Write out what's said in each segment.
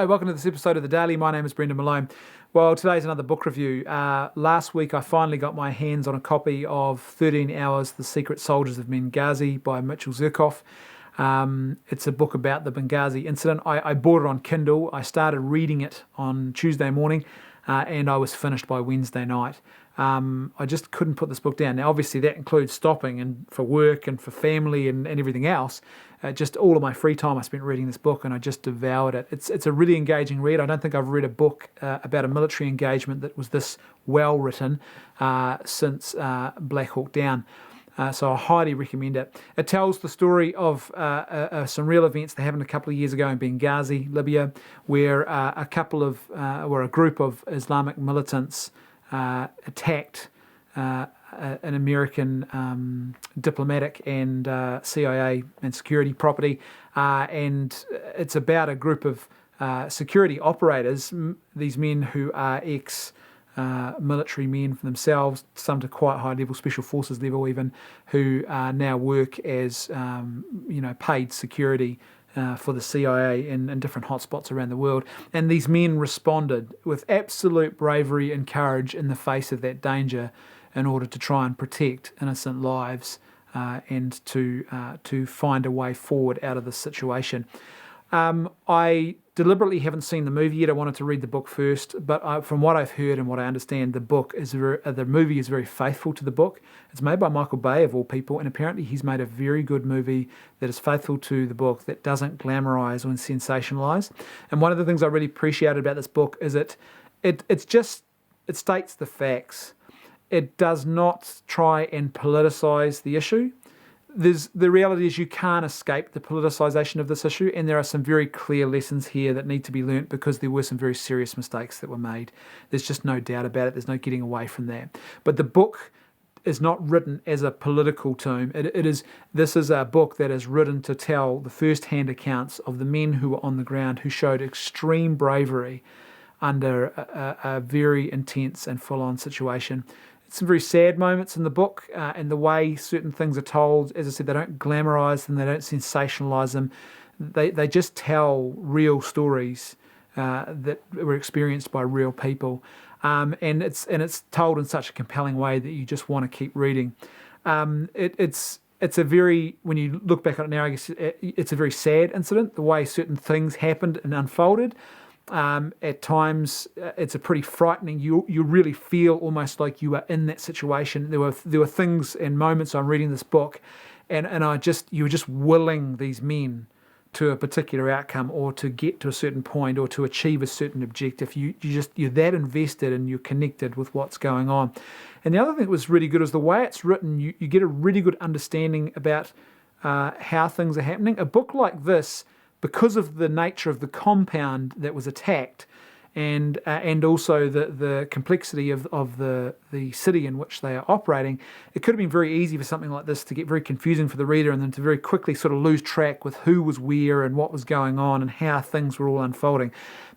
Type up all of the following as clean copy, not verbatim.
Hi, welcome to this episode of The Daily. My name is Brendan Malone. Well, today's another book review. Last week I finally got my hands on a copy of 13 Hours, The Secret Soldiers of Benghazi by Mitchell Zurkoff. It's a book about the Benghazi incident. I bought it on Kindle. I started reading it on Tuesday morning and I was finished by Wednesday night. I just couldn't put this book down. Now, obviously, that includes stopping and for work and for family and everything else. Just all of my free time I spent reading this book, and I just devoured it. It's a really engaging read. I don't think I've read a book about a military engagement that was this well written since Black Hawk Down. So I highly recommend it. It tells the story of some real events that happened a couple of years ago in Benghazi, Libya, where a group of Islamic militants attacked an American diplomatic and CIA and security property, and it's about a group of security operators, these men who are military men for themselves, some to quite high level, special forces level even, who now work as paid security for the CIA in different hotspots around the world. And these men responded with absolute bravery and courage in the face of that danger in order to try and protect innocent lives and to find a way forward out of this situation. I deliberately haven't seen the movie yet. I wanted to read the book first, but from what I've heard and what I understand, the movie is very faithful to the book. It's made by Michael Bay, of all people, and apparently he's made a very good movie that is faithful to the book, that doesn't glamorize or sensationalize. And one of the things I really appreciated about this book is it states the facts. It does not try and politicize the issue. The reality is you can't escape the politicization of this issue, and there are some very clear lessons here that need to be learnt because there were some very serious mistakes that were made. There's just no doubt about it. There's no getting away from that. But the book is not written as a political tome. This is a book that is written to tell the first-hand accounts of the men who were on the ground, who showed extreme bravery under a very intense and full-on situation. Some very sad moments in the book, and the way certain things are told. As I said, they don't glamorize them, they don't sensationalize them. They just tell real stories that were experienced by real people, and it's told in such a compelling way that you just want to keep reading. It's a very, when you look back on it now, I guess it's a very sad incident, the way certain things happened and unfolded. At times, it's a pretty frightening. You really feel almost like you are in that situation. There were things and moments I'm reading this book, and you were just willing these men to a particular outcome, or to get to a certain point, or to achieve a certain objective. You're that invested and you're connected with what's going on. And the other thing that was really good is the way it's written. You get a really good understanding about how things are happening. A book like this, because of the nature of the compound that was attacked, and also the complexity of the city in which they are operating, it could have been very easy for something like this to get very confusing for the reader, and then to very quickly sort of lose track with who was where and what was going on and how things were all unfolding.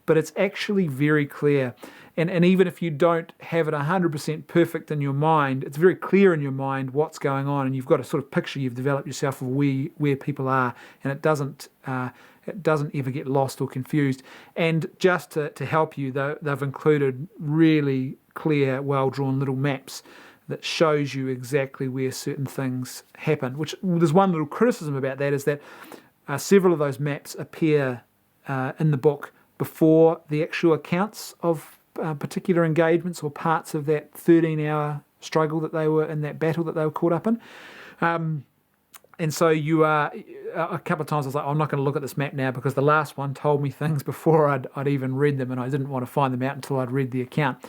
But it's actually very clear. And even if you don't have it 100% perfect in your mind, it's very clear in your mind what's going on, and you've got a sort of picture you've developed yourself of where people are, and it doesn't ever get lost or confused. And just to help you, they've included really clear, well-drawn little maps that shows you exactly where certain things happen. Which, there's one little criticism about that, is that several of those maps appear in the book before the actual accounts of particular engagements or parts of that 13-hour struggle that they were in, that battle that they were caught up in. And so a couple of times I was like, I'm not going to look at this map now, because the last one told me things before I'd even read them, and I didn't want to find them out until I'd read the account.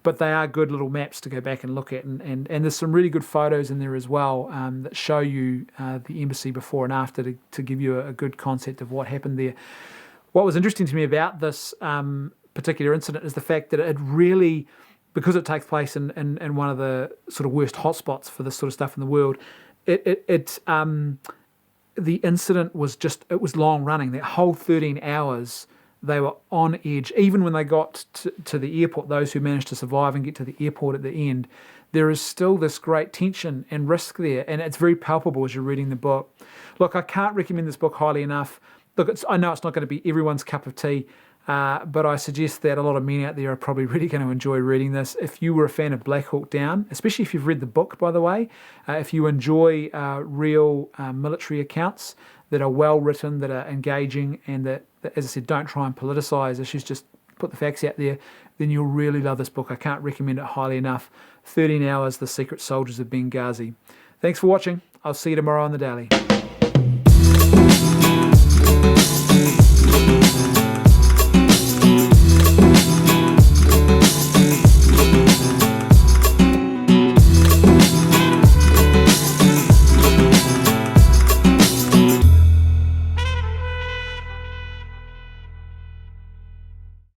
But they are good little maps to go back and look at, and there's some really good photos in there as well that show you the embassy before and after to give you a good concept of what happened there. What was interesting to me about this particular incident is the fact that it really, because it takes place in one of the sort of worst hotspots for this sort of stuff in the world, the incident was long running. That whole 13 hours, they were on edge. Even when they got to the airport, those who managed to survive and get to the airport at the end, there is still this great tension and risk there, and it's very palpable as you're reading the book. Look, I can't recommend this book highly enough. Look, I know it's not going to be everyone's cup of tea. But I suggest that a lot of men out there are probably really going to enjoy reading this. If you were a fan of Black Hawk Down, especially if you've read the book, by the way, if you enjoy real military accounts that are well written, that are engaging, and that, as I said, don't try and politicize issues, just put the facts out there, then you'll really love this book. I can't recommend it highly enough. 13 Hours, The Secret Soldiers of Benghazi. Thanks for watching. I'll see you tomorrow on The Daily.